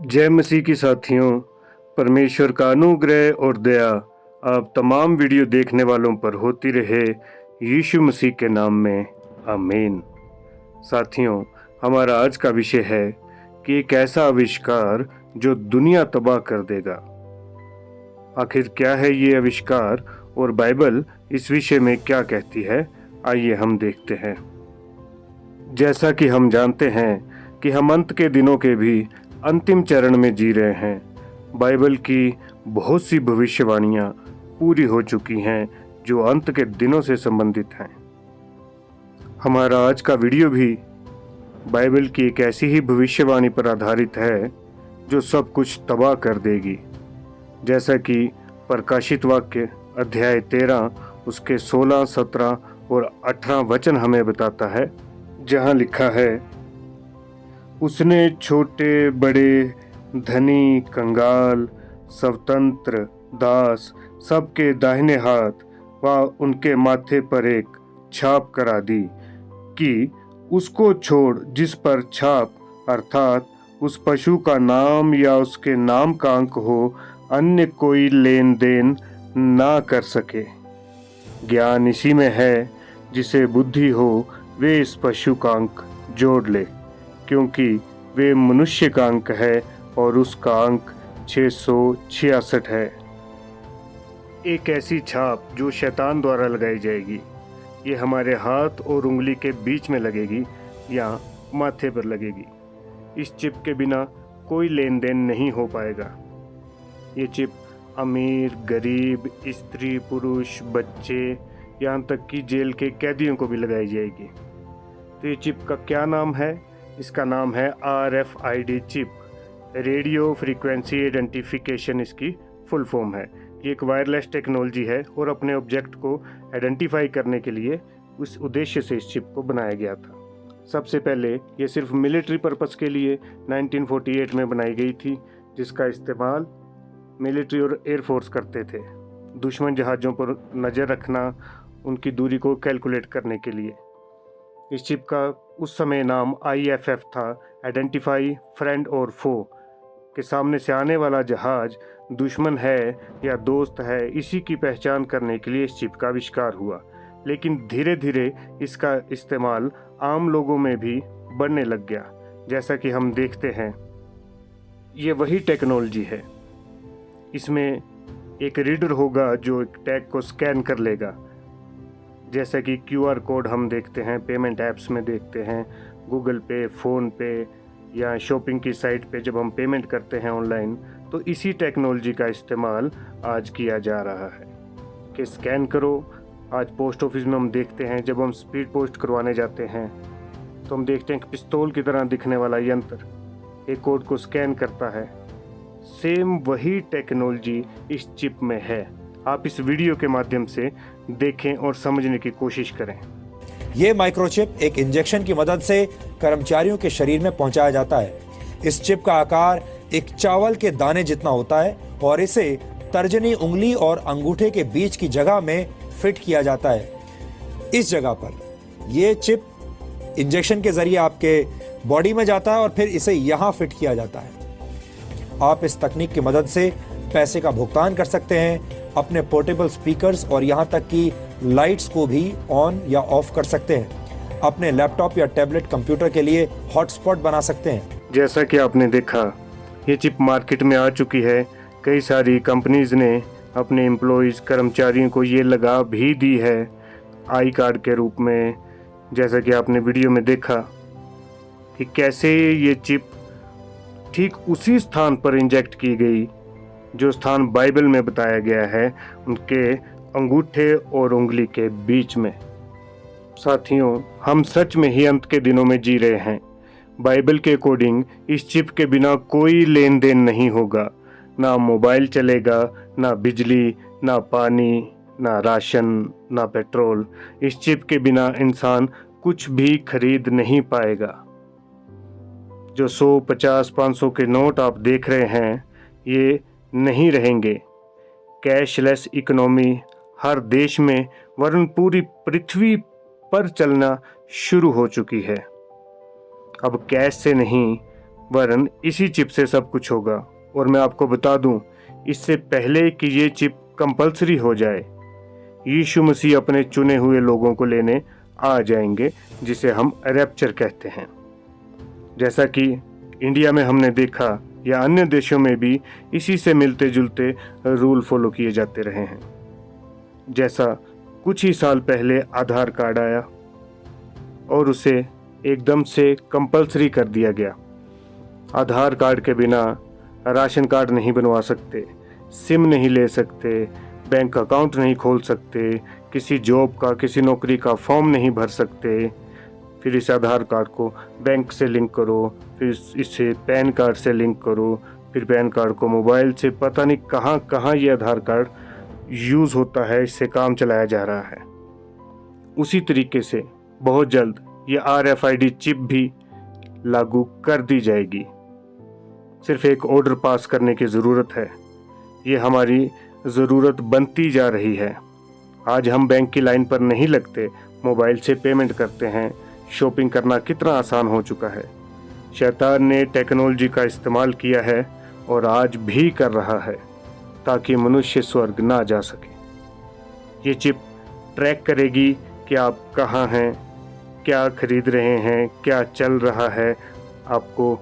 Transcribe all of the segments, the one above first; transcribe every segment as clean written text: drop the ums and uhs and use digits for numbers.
जय मसीह की साथियों। परमेश्वर का अनुग्रह और दया आप तमाम वीडियो देखने वालों पर होती रहे, यीशु मसीह के नाम में आमीन। साथियों, हमारा आज का विषय है कि एक ऐसा आविष्कार जो दुनिया तबाह कर देगा। आखिर क्या है ये आविष्कार और बाइबल इस विषय में क्या कहती है, आइए हम देखते हैं। जैसा कि हम जानते हैं कि हम अंत के दिनों के भी अंतिम चरण में जी रहे हैं। बाइबल की बहुत सी भविष्यवाणियां पूरी हो चुकी हैं जो अंत के दिनों से संबंधित हैं। हमारा आज का वीडियो भी बाइबल की एक ऐसी ही भविष्यवाणी पर आधारित है जो सब कुछ तबाह कर देगी। जैसा कि प्रकाशित वाक्य अध्याय 13 उसके 16, 17 और 18 वचन हमें बताता है, जहां लिखा है, उसने छोटे बड़े, धनी, कंगाल, स्वतंत्र, दास सबके दाहिने हाथ व उनके माथे पर एक छाप करा दी कि उसको छोड़ जिस पर छाप अर्थात उस पशु का नाम या उसके नाम का अंक हो, अन्य कोई लेन देन ना कर सके। ज्ञान इसी में है, जिसे बुद्धि हो वे इस पशु का अंक जोड़ ले, क्योंकि वे मनुष्य का अंक है और उसका अंक 666 है। एक ऐसी छाप जो शैतान द्वारा लगाई जाएगी। ये हमारे हाथ और उंगली के बीच में लगेगी या माथे पर लगेगी। इस चिप के बिना कोई लेन देन नहीं हो पाएगा। ये चिप अमीर, गरीब, स्त्री, पुरुष, बच्चे, यहाँ तक कि जेल के कैदियों को भी लगाई जाएगी। तो ये चिप का क्या नाम है? इसका नाम है RFID chip, radio frequency identification इसकी फुल फॉर्म है। ये एक वायरलेस टेक्नोलॉजी है और अपने ऑब्जेक्ट को आइडेंटिफाई करने के लिए उस उद्देश्य से इस चिप को बनाया गया था। सबसे पहले ये सिर्फ मिलिट्री पर्पस के लिए 1948 में बनाई गई थी, जिसका इस्तेमाल मिलिट्री और एयरफोर्स करते थे, दुश्मन जहाज़ों पर नज़र रखना, उनकी दूरी को कैलकुलेट करने के लिए। इस चिप का उस समय नाम IFF था, आइडेंटिफाई फ्रेंड और फो, के सामने से आने वाला जहाज दुश्मन है या दोस्त है, इसी की पहचान करने के लिए इस चिप का आविष्कार हुआ। लेकिन धीरे धीरे इसका इस्तेमाल आम लोगों में भी बढ़ने लग गया। जैसा कि हम देखते हैं, ये वही टेक्नोलॉजी है। इसमें एक रीडर होगा जो एक टैग को स्कैन कर लेगा, जैसा कि QR कोड हम देखते हैं, पेमेंट ऐप्स में देखते हैं, गूगल पे, फ़ोन पे या शॉपिंग की साइट पे जब हम पेमेंट करते हैं ऑनलाइन, तो इसी टेक्नोलॉजी का इस्तेमाल आज किया जा रहा है कि स्कैन करो। आज पोस्ट ऑफिस में हम देखते हैं, जब हम स्पीड पोस्ट करवाने जाते हैं तो हम देखते हैं कि पिस्तौल की तरह दिखने वाला यंत्र एक कोड को स्कैन करता है। सेम वही टेक्नोलॉजी इस चिप में है। आप इस वीडियो के माध्यम से देखें और समझने की कोशिश करें। ये माइक्रोचिप एक इंजेक्शन की मदद से कर्मचारियों के शरीर में पहुंचाया जाता है। इस चिप का आकार एक चावल के दाने जितना होता है और इसे तर्जनी उंगली और अंगूठे के बीच की जगह में फिट किया जाता है। इस जगह पर यह चिप इंजेक्शन के जरिए आपके बॉडी में जाता है और फिर इसे यहां फिट किया जाता है। आप इस तकनीक की मदद से पैसे का भुगतान कर सकते हैं, अपने पोर्टेबल स्पीकर्स और यहाँ तक कि लाइट्स को भी ऑन या ऑफ कर सकते हैं। अपने लैपटॉप या टैबलेट कंप्यूटर के लिए हॉटस्पॉट बना सकते हैं। जैसा कि आपने देखा, ये चिप मार्केट में आ चुकी है। कई सारी कंपनीज ने अपने एम्प्लॉयज़, कर्मचारियों को ये लगा भी दी है आई कार्ड के रूप में। जैसा कि आपने वीडियो में देखा कि कैसे ये चिप ठीक उसी स्थान पर इंजेक्ट की गई जो स्थान बाइबल में बताया गया है, उनके अंगूठे और उंगली के बीच में। साथियों, हम सच में ही अंत के दिनों में जी रहे हैं। बाइबल के अकॉर्डिंग इस चिप के बिना कोई लेन देन नहीं होगा। ना मोबाइल चलेगा, ना बिजली, ना पानी, ना राशन, ना पेट्रोल। इस चिप के बिना इंसान कुछ भी खरीद नहीं पाएगा। जो 100, 50, 500 के नोट आप देख रहे हैं, ये नहीं रहेंगे। कैशलेस इकोनॉमी हर देश में वरन पूरी पृथ्वी पर चलना शुरू हो चुकी है। अब कैश से नहीं वरन इसी चिप से सब कुछ होगा। और मैं आपको बता दूं, इससे पहले कि ये चिप कंपलसरी हो जाए, यीशु मसीह अपने चुने हुए लोगों को लेने आ जाएंगे, जिसे हम रैप्चर कहते हैं। जैसा कि इंडिया में हमने देखा या अन्य देशों में भी इसी से मिलते जुलते रूल फॉलो किए जाते रहे हैं। जैसा कुछ ही साल पहले आधार कार्ड आया और उसे एकदम से कंपलसरी कर दिया गया। आधार कार्ड के बिना राशन कार्ड नहीं बनवा सकते, सिम नहीं ले सकते, बैंक अकाउंट नहीं खोल सकते, किसी जॉब का, किसी नौकरी का फॉर्म नहीं भर सकते। फिर इस आधार कार्ड को बैंक से लिंक करो, फिर इसे पैन कार्ड से लिंक करो, फिर पैन कार्ड को मोबाइल से, पता नहीं कहाँ कहाँ ये आधार कार्ड यूज़ होता है, इससे काम चलाया जा रहा है। उसी तरीके से बहुत जल्द ये RFID चिप भी लागू कर दी जाएगी। सिर्फ एक ऑर्डर पास करने की ज़रूरत है। ये हमारी ज़रूरत बनती जा रही है। आज हम बैंक की लाइन पर नहीं लगते, मोबाइल से पेमेंट करते हैं। शॉपिंग करना कितना आसान हो चुका है। शैतान ने टेक्नोलॉजी का इस्तेमाल किया है और आज भी कर रहा है, ताकि मनुष्य स्वर्ग ना जा सके। ये चिप ट्रैक करेगी कि आप कहाँ हैं, क्या खरीद रहे हैं, क्या चल रहा है, आपको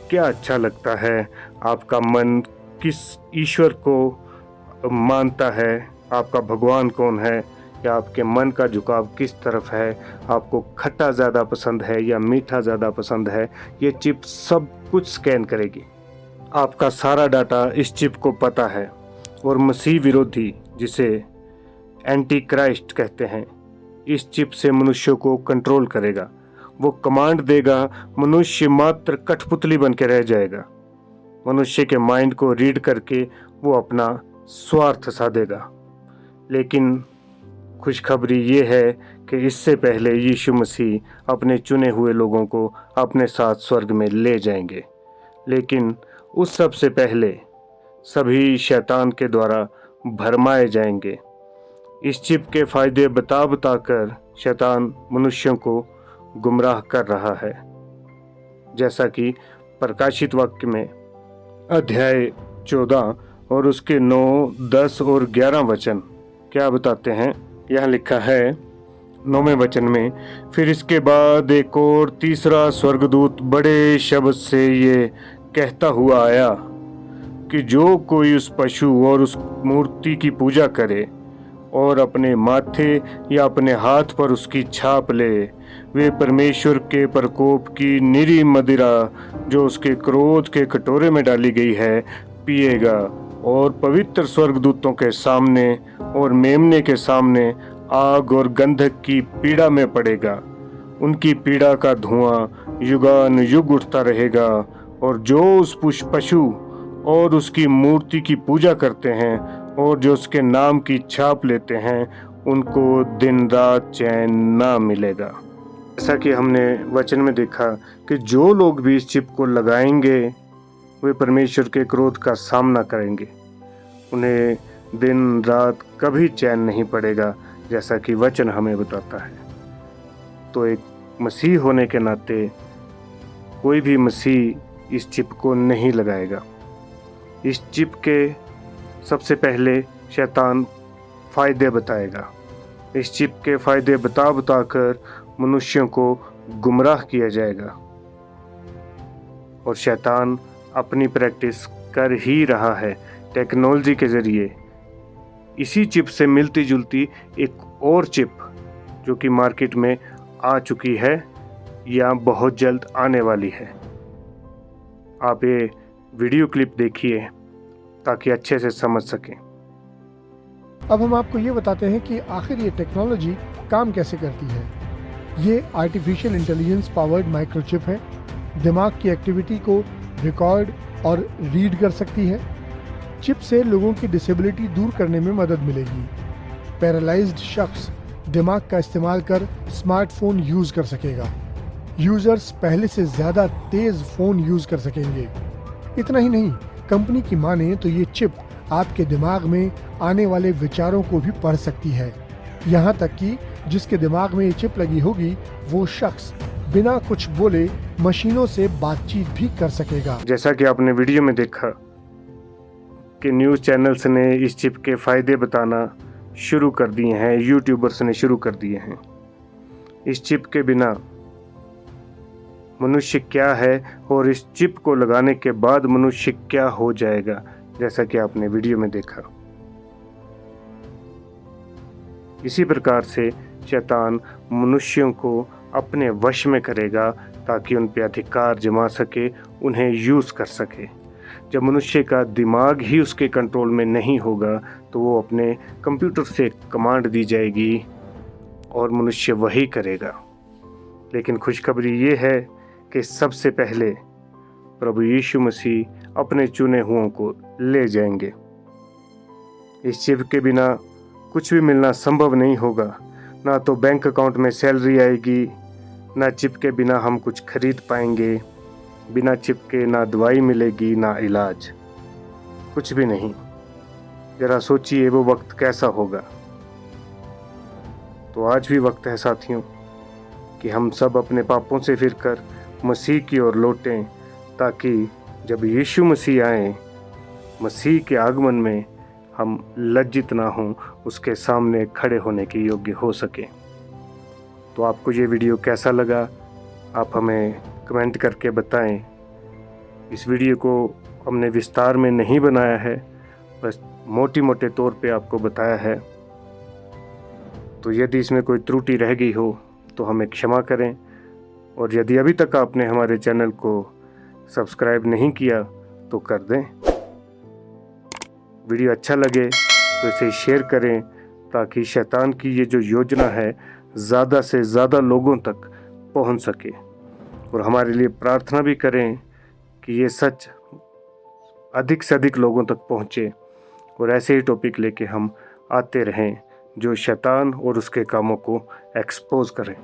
क्या अच्छा लगता है, आपका मन किस ईश्वर को मानता है, आपका भगवान कौन है, या आपके मन का झुकाव किस तरफ है, आपको खट्टा ज़्यादा पसंद है या मीठा ज़्यादा पसंद है। ये चिप सब कुछ स्कैन करेगी। आपका सारा डाटा इस चिप को पता है। और मसीह विरोधी, जिसे एंटी क्राइस्ट कहते हैं, इस चिप से मनुष्यों को कंट्रोल करेगा। वो कमांड देगा, मनुष्य मात्र कठपुतली बन के रह जाएगा। मनुष्य के माइंड को रीड करके वो अपना स्वार्थ साधेगा। लेकिन खुशखबरी ये है कि इससे पहले यीशु मसीह अपने चुने हुए लोगों को अपने साथ स्वर्ग में ले जाएंगे। लेकिन उस सब से पहले सभी शैतान के द्वारा भरमाए जाएंगे। इस चिप के फायदे बता कर शैतान मनुष्यों को गुमराह कर रहा है। जैसा कि प्रकाशित वाक्य में अध्याय 14 और उसके 9, 10 और 11 वचन क्या बताते हैं। यहाँ लिखा है 9वें वचन में, फिर इसके बाद एक और तीसरा स्वर्गदूत बड़े शब्द से ये कहता हुआ आया कि जो कोई उस पशु और उस मूर्ति की पूजा करे और अपने माथे या अपने हाथ पर उसकी छाप ले, वे परमेश्वर के प्रकोप की निरी मदिरा जो उसके क्रोध के कटोरे में डाली गई है पिएगा, और पवित्र स्वर्गदूतों के सामने और मेमने के सामने आग और गंधक की पीड़ा में पड़ेगा। उनकी पीड़ा का धुआं युगान युग उठता रहेगा। और जो उस पशु और उसकी मूर्ति की पूजा करते हैं और जो उसके नाम की छाप लेते हैं, उनको दिन रात चैन ना मिलेगा। जैसा कि हमने वचन में देखा कि जो लोग भी इस चिप को लगाएंगे वे परमेश्वर के क्रोध का सामना करेंगे। उन्हें दिन रात कभी चैन नहीं पड़ेगा, जैसा कि वचन हमें बताता है। तो एक मसीह होने के नाते कोई भी मसीह इस चिप को नहीं लगाएगा। इस चिप के सबसे शैतान फ़ायदे बताएगा। इस चिप के फ़ायदे बता कर मनुष्यों को गुमराह किया जाएगा। और शैतान अपनी प्रैक्टिस कर ही रहा है टेक्नोलॉजी के ज़रिए। इसी चिप से मिलती जुलती एक और चिप जो कि मार्केट में आ चुकी है या बहुत जल्द आने वाली है। आप ये वीडियो क्लिप देखिए ताकि अच्छे से समझ सकें। अब हम आपको ये बताते हैं कि आखिर ये टेक्नोलॉजी काम कैसे करती है। ये आर्टिफिशियल इंटेलिजेंस पावर्ड माइक्रोचिप है। दिमाग की एक्टिविटी को रिकॉर्ड और रीड कर सकती है। चिप से लोगों की डिसेबिलिटी दूर करने में मदद मिलेगी। पैरालाइज्ड शख्स दिमाग का इस्तेमाल कर स्मार्टफोन यूज़ कर सकेगा। यूज़र्स पहले से ज़्यादा तेज़ फ़ोन यूज़ कर सकेंगे। इतना ही नहीं, कंपनी की माने तो ये चिप आपके दिमाग में आने वाले विचारों को भी पढ़ सकती है। यहाँ तक कि जिसके दिमाग में ये चिप लगी होगी वो शख्स बिना कुछ बोले मशीनों से बातचीत भी कर सकेगा। जैसा कि आपने वीडियो में देखा कि न्यूज़ चैनल्स ने इस चिप के फ़ायदे बताना शुरू कर दिए हैं, यूट्यूबर्स ने शुरू कर दिए हैं। इस चिप के बिना मनुष्य क्या है और इस चिप को लगाने के बाद मनुष्य क्या हो जाएगा, जैसा कि आपने वीडियो में देखा। इसी प्रकार से शैतान मनुष्यों को अपने वश में करेगा ताकि उन पे अधिकार जमा सके, उन्हें यूज़ कर सके। जब मनुष्य का दिमाग ही उसके कंट्रोल में नहीं होगा तो वो अपने कंप्यूटर से कमांड दी जाएगी और मनुष्य वही करेगा। लेकिन खुशखबरी ये है कि सबसे पहले प्रभु यीशु मसीह अपने चुने हुओं को ले जाएंगे। इस चिप के बिना कुछ भी मिलना संभव नहीं होगा। ना तो बैंक अकाउंट में सैलरी आएगी, ना चिप के बिना हम कुछ खरीद पाएंगे, बिना चिप के ना दवाई मिलेगी ना इलाज, कुछ भी नहीं। ज़रा सोचिए वो वक्त कैसा होगा। तो आज भी वक्त है साथियों कि हम सब अपने पापों से फिरकर मसीह की ओर लौटें, ताकि जब यीशु मसीह आए, मसीह के आगमन में हम लज्जित ना हों, उसके सामने खड़े होने के योग्य हो सके। तो आपको ये वीडियो कैसा लगा, आप हमें कमेंट करके बताएं। इस वीडियो को हमने विस्तार में नहीं बनाया है, बस मोटे मोटे तौर पे आपको बताया है। तो यदि इसमें कोई त्रुटि रह गई हो तो हमें क्षमा करें, और यदि अभी तक आपने हमारे चैनल को सब्सक्राइब नहीं किया तो कर दें। वीडियो अच्छा लगे तो इसे शेयर करें, ताकि शैतान की ये जो योजना है ज़्यादा से ज़्यादा लोगों तक पहुंच सके। और हमारे लिए प्रार्थना भी करें कि ये सच अधिक से अधिक लोगों तक पहुंचे, और ऐसे ही टॉपिक लेके हम आते रहें जो शैतान और उसके कामों को एक्सपोज करें।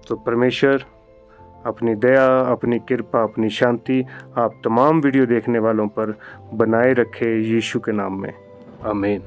तो परमेश्वर अपनी दया, अपनी कृपा, अपनी शांति आप तमाम वीडियो देखने वालों पर बनाए रखे, यीशु के नाम में, आमीन।